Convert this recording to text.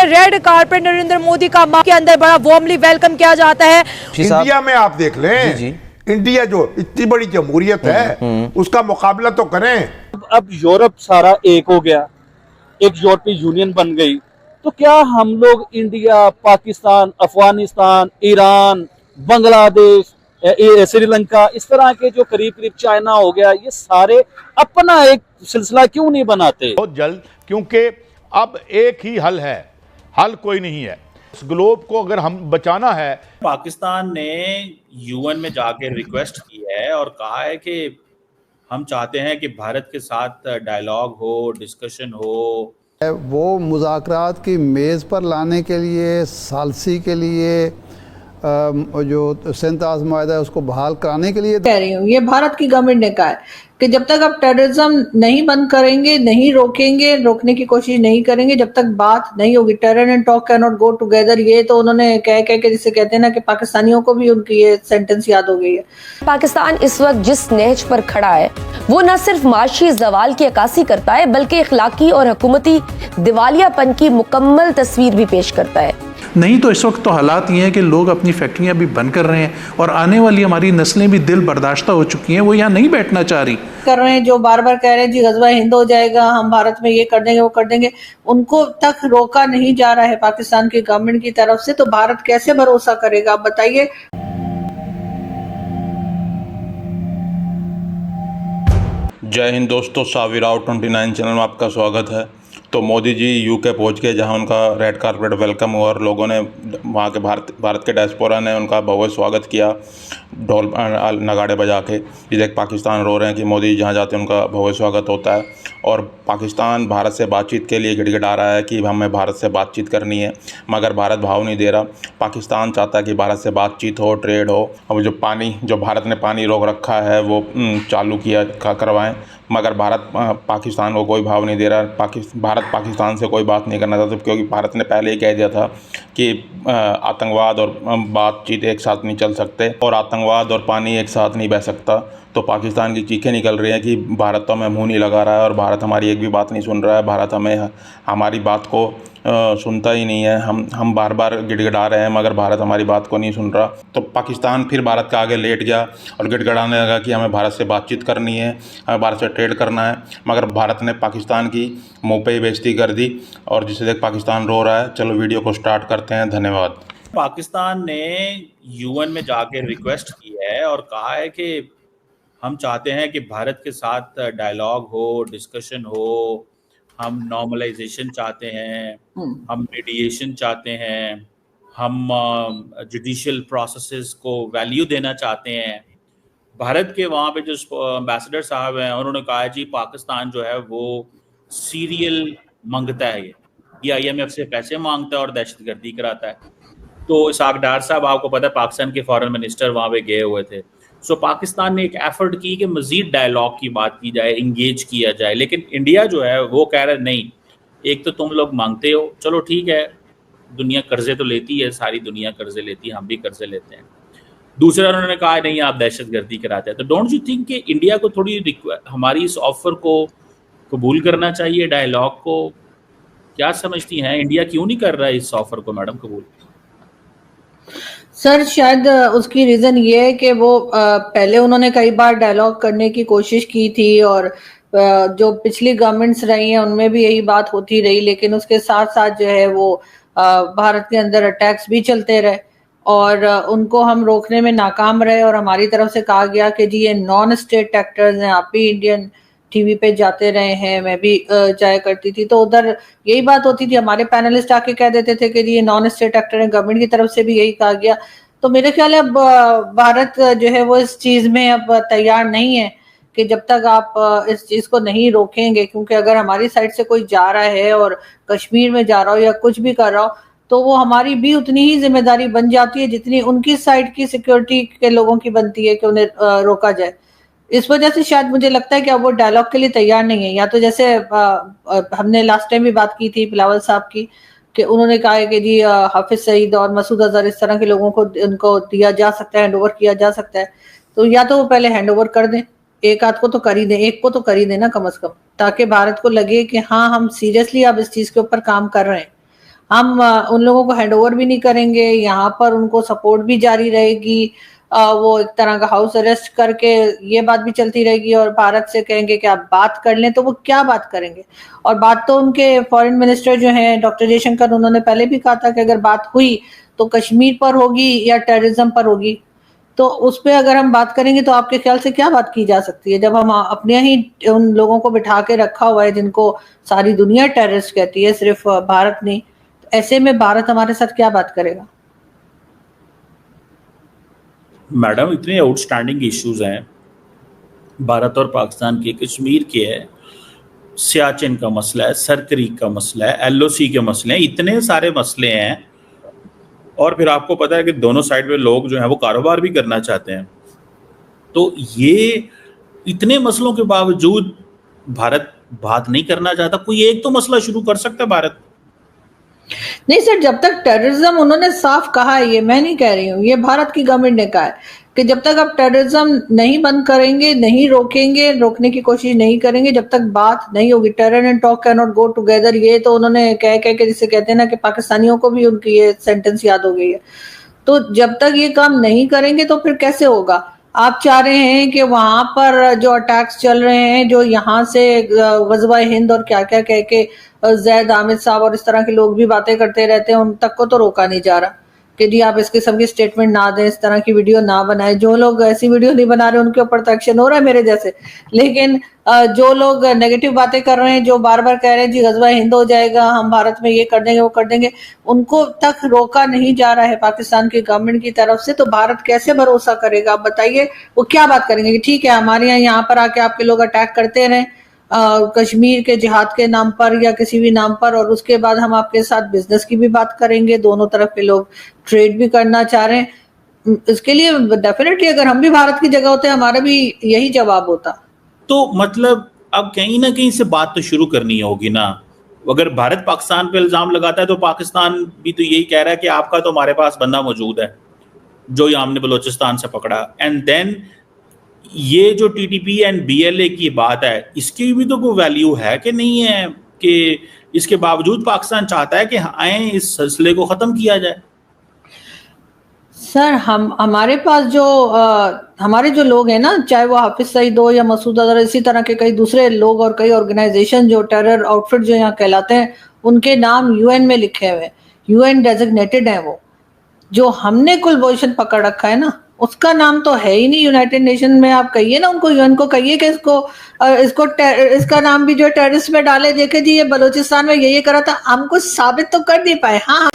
Red carpet Narendra Modi का के अंदर बड़ा वार्मली वेलकम किया जाता है। इंडिया में आप देख लें, इंडिया जो इतनी बड़ी जमहूरियत है उसका मुकाबला तो करें। अब यूरोप सारा एक हो गया, एक यूरोपीय यूनियन बन गई, तो क्या हम लोग इंडिया, पाकिस्तान, अफगानिस्तान, ईरान, बांग्लादेश, श्रीलंका, इस तरह के जो करीब करीब चाइना हो गया, ये सारे अपना एक सिलसिला क्यों नहीं बनाते बहुत जल्द? क्योंकि अब एक ही हल है, हल कोई नहीं है। इस ग्लोब को अगर हम बचाना है, पाकिस्तान ने यूएन में जाके रिक्वेस्ट की है और कहा है कि हम चाहते हैं कि भारत के साथ डायलॉग हो, डिस्कशन हो। वो मुज़ाकरात की मेज़ पर लाने के लिए, सालसी के लिए जो सेंताज माहिदा है उसको बहाल कराने के लिए कह रही हूँ। ये भारत की गवर्नमेंट ने कहा है कि जब तक आप टेररिज्म नहीं बंद करेंगे, नहीं रोकेंगे, रोकने की कोशिश नहीं करेंगे, जब तक बात नहीं होगी, terror and talk can not go together. ये तो उन्होंने कह के जिसे कहते हैं ना कि पाकिस्तानियों को भी उनकी ये सेंटेंस याद हो गई है। पाकिस्तान इस वक्त जिस नहज पर खड़ा है वो न सिर्फ माशी जवाल की अक्कासी करता है बल्कि इखलाकी और हुकूमती दिवालियापन की मुकम्मल तस्वीर भी पेश करता है। नहीं तो इस वक्त तो हालात ये हैं कि लोग अपनी फैक्ट्रियां भी बंद कर रहे हैं और आने वाली हमारी नस्लें भी दिल बर्दाश्ता हो चुकी हैं, वो यहाँ नहीं बैठना चाह रही कर रहे हैं, जो बार बार कह रहे हैं जी गज़वा हिंद हो जाएगा, हम भारत में ये कर देंगे, वो कर देंगे, उनको तक रोका नहीं जा रहा है पाकिस्तान की गवर्नमेंट की तरफ से। तो भारत कैसे भरोसा करेगा, आप बताइए। जय हिंद दोस्तों, सावी राव 29 चैनल में आपका स्वागत है। तो मोदी जी यूके पहुंच गए, जहां उनका रेड कारपेट वेलकम हुआ और लोगों ने, वहां के भारत के डायस्पोरा ने उनका भव्य स्वागत किया ढोल नगाड़े बजा के। ये देख पाकिस्तान रो रहे हैं कि मोदी जहां जाते हैं उनका भव्य स्वागत होता है। और पाकिस्तान भारत से बातचीत के लिए गिड़गिड़ा रहा है कि हमें भारत से बातचीत करनी है, मगर भारत भाव नहीं दे रहा। पाकिस्तान चाहता है कि भारत से बातचीत हो, ट्रेड हो। अब जो भारत ने पानी रोक रखा है वो चालू करवाएं, मगर भारत पाकिस्तान को कोई भाव नहीं दे रहा। भारत पाकिस्तान से कोई बात नहीं करना चाहता, क्योंकि भारत ने पहले ही कह दिया था कि आतंकवाद और बातचीत एक साथ नहीं चल सकते और आतंकवाद और पानी एक साथ नहीं बह सकता। तो पाकिस्तान की चीखें निकल रही हैं कि भारत तो हमें मुँह नहीं लगा रहा है और भारत हमारी एक भी बात नहीं सुन रहा है, भारत हमारी बात को सुनता ही नहीं है। हम बार बार गिड़गिड़ा रहे हैं मगर भारत हमारी बात को नहीं सुन रहा। तो पाकिस्तान फिर भारत के आगे लेट गया और गिड़गिड़ाने लगा कि हमें भारत से बातचीत करनी है, हमें भारत से ट्रेड करना है, मगर भारत ने पाकिस्तान की मुँह पे ही बेइज्जती कर दी और जिसे देख पाकिस्तान रो रहा है। चलो वीडियो को स्टार्ट करते हैं, धन्यवाद। पाकिस्तान ने यूएन में जाके रिक्वेस्ट की है और कहा है कि हम चाहते हैं कि भारत के साथ डायलॉग हो, डिस्कशन हो, हम नॉर्मलाइजेशन चाहते हैं, हम मीडिएशन चाहते हैं, हम जुडिशियल प्रोसेसेस को वैल्यू देना चाहते हैं। भारत के वहाँ पे जो एम्बेसडर साहब हैं उन्होंने कहा है जी पाकिस्तान जो है वो सीरियल मांगता है, ये IMF से पैसे मांगता है और दहशतगर्दी कराता है। तो इसहाक डार साहब, आपको पता है पाकिस्तान के फॉरेन मिनिस्टर वहाँ पे गए हुए थे। सो पाकिस्तान ने एक एफर्ट की कि मजीद डायलॉग की बात की जाए, इंगेज किया जाए, लेकिन इंडिया जो है वो कह रहा है नहीं, एक तो तुम लोग मांगते हो, चलो ठीक है, दुनिया कर्जे तो लेती है, सारी दुनिया कर्जे लेती है, हम भी कर्जे लेते हैं। दूसरा उन्होंने कहा नहीं आप दहशतगर्दी कराते हैं। तो डोंट यू थिंक कि इंडिया को थोड़ी हमारी इस ऑफर को कबूल करना चाहिए, डायलॉग को? क्या समझती हैं, इंडिया क्यों नहीं कर रहा है इस ऑफर को मैडम कबूल? सर शायद उसकी रीज़न ये है कि वो पहले उन्होंने कई बार डायलॉग करने की कोशिश की थी और जो पिछली गवर्नमेंट्स रही हैं उनमें भी यही बात होती रही, लेकिन उसके साथ साथ जो है वो भारत के अंदर अटैक्स भी चलते रहे और उनको हम रोकने में नाकाम रहे। और हमारी तरफ से कहा गया कि जी ये नॉन स्टेट एक्टर्स हैं, आप भी इंडियन टीवी पे जाते रहे हैं, मैं भी जाया करती थी, तो उधर यही बात होती थी, हमारे पैनलिस्ट आके कह देते थे कि ये नॉन स्टेट एक्टर है, गवर्नमेंट की तरफ से भी यही कहा गया। तो मेरे ख्याल है अब भारत जो है वो इस चीज में अब तैयार नहीं है कि जब तक आप इस चीज को नहीं रोकेंगे, क्योंकि अगर हमारी साइड से कोई जा रहा है और कश्मीर में जा रहा हो या कुछ भी कर रहा हो तो वो हमारी भी उतनी ही जिम्मेदारी बन जाती है जितनी उनकी साइड की सिक्योरिटी के लोगों की बनती है कि उन्हें रोका जाए। इस वजह से शायद मुझे लगता है कि अब वो डायलॉग के लिए तैयार नहीं है। या तो जैसे हमने लास्ट टाइम भी बात की थी बिलावल साहब की कि उन्होंने कहा है कि जी हाफिज सईद और मसूद अजहर इस तरह के लोगों को उनको दिया जा सकता है, हैंडओवर किया जा सकता है, तो या तो वो पहले हैंडओवर कर दें, एक आध को तो कर ही दें, एक को तो कर ही देना कम से कम, ताकि भारत को लगे कि हाँ हम सीरियसली अब इस चीज के ऊपर काम कर रहे हैं। हम उन लोगों को हैंडओवर भी नहीं करेंगे, यहाँ पर उनको सपोर्ट भी जारी रहेगी, वो एक तरह का हाउस अरेस्ट करके ये बात भी चलती रहेगी और भारत से कहेंगे कि आप बात कर लें, तो वो क्या बात करेंगे? और बात तो उनके फॉरेन मिनिस्टर जो हैं डॉक्टर जयशंकर, उन्होंने पहले भी कहा था कि अगर बात हुई तो कश्मीर पर होगी या टेररिज्म पर होगी। तो उस पे अगर हम बात करेंगे तो आपके ख्याल से क्या बात की जा सकती है, जब हम अपने ही उन लोगों को बिठा के रखा हुआ है जिनको सारी दुनिया टेररिस्ट कहती है, सिर्फ भारत नहीं। ऐसे में भारत हमारे साथ क्या बात करेगा? मैडम, इतने आउटस्टैंडिंग इश्यूज हैं भारत और पाकिस्तान के। कश्मीर के है, सियाचिन का मसला है, सरक्रीक का मसला है, एलओसी के मसले हैं, इतने सारे मसले हैं। और फिर आपको पता है कि दोनों साइड में लोग जो हैं वो कारोबार भी करना चाहते हैं। तो ये इतने मसलों के बावजूद भारत बात नहीं करना चाहता। कोई एक तो मसला शुरू कर सकता है भारत। नहीं सर, जब तक टेररिज्म, उन्होंने साफ कहा है, ये मैं नहीं कह रही हूँ, ये भारत की गवर्नमेंट ने कहा है कि जब तक आप टेररिज्म नहीं बंद करेंगे, नहीं रोकेंगे, रोकने की कोशिश नहीं करेंगे, जब तक बात नहीं होगी। Terror and talk can not go together, ये तो उन्होंने कह के जिसे कहते हैं ना कि पाकिस्तानियों को भी उनकी ये सेंटेंस याद हो गई है। तो जब तक ये काम नहीं करेंगे तो फिर कैसे होगा? आप चाह रहे हैं कि वहां पर जो अटैक्स चल रहे हैं, जो यहाँ से गज़वा हिंद और क्या क्या कह के जैद आमिर साहब और इस तरह के लोग भी बातें करते रहते हैं, उन तक को तो रोका नहीं जा रहा कि जी आप इसके सबकी स्टेटमेंट ना दें, इस तरह की वीडियो ना बनाए। जो लोग ऐसी वीडियो नहीं बना रहे उनके ऊपर तो एक्शन हो रहा है मेरे जैसे, लेकिन जो लोग नेगेटिव बातें कर रहे हैं, जो बार बार कह रहे हैं जी गज़वा हिंद हो जाएगा, हम भारत में ये कर देंगे वो कर देंगे, उनको तक रोका नहीं जा रहा है पाकिस्तान की गवर्नमेंट की तरफ से। तो भारत कैसे भरोसा करेगा? आप बताइए, वो क्या बात करेंगे कि ठीक है हमारे यहाँ पर आके आपके लोग अटैक करते रहें कश्मीर के जिहाद के नाम पर या किसी भी नाम पर, और उसके बाद हम आपके साथ बिजनेस की भी बात करेंगे, दोनों तरफ के लोग ट्रेड भी करना चाह रहे हैं। इसके लिए डेफिनेटली अगर हम भी भारत की जगह होते हमारा भी यही जवाब होता। तो मतलब अब कहीं ना कहीं से बात तो शुरू करनी होगी ना। अगर भारत पाकिस्तान पे इल्जाम लगाता है तो पाकिस्तान भी तो यही कह रहा है कि आपका तो हमारे पास बंदा मौजूद है जो ये हमने बलोचिस्तान से पकड़ा। एंड देन ये जो टीटीपी एंड बीएलए की बात है, इसकी भी तो कोई वैल्यू है कि नहीं है कि इसके बावजूद पाकिस्तान चाहता है कि आए इस सिलसिले को खत्म किया जाए। सर हमारे पास जो हमारे जो लोग हैं ना, चाहे वो हाफिज सईद हो या मसूद अजहर, इसी तरह के कई दूसरे लोग और कई ऑर्गेनाइजेशन जो टेरर आउटफिट जो यहाँ कहलाते हैं, उनके नाम यूएन में लिखे हुए, यूएन डेजिग्नेटेड है। वो जो हमने कुलभूषण पकड़ रखा है ना, उसका नाम तो है ही नहीं यूनाइटेड नेशन में। आप कहिए ना उनको, यूएन को कहिए कि इसका नाम भी जो टेररिस्ट में डाले, देखे जी ये बलूचिस्तान में ये करा था, हम कुछ साबित तो कर नहीं पाए। हाँ।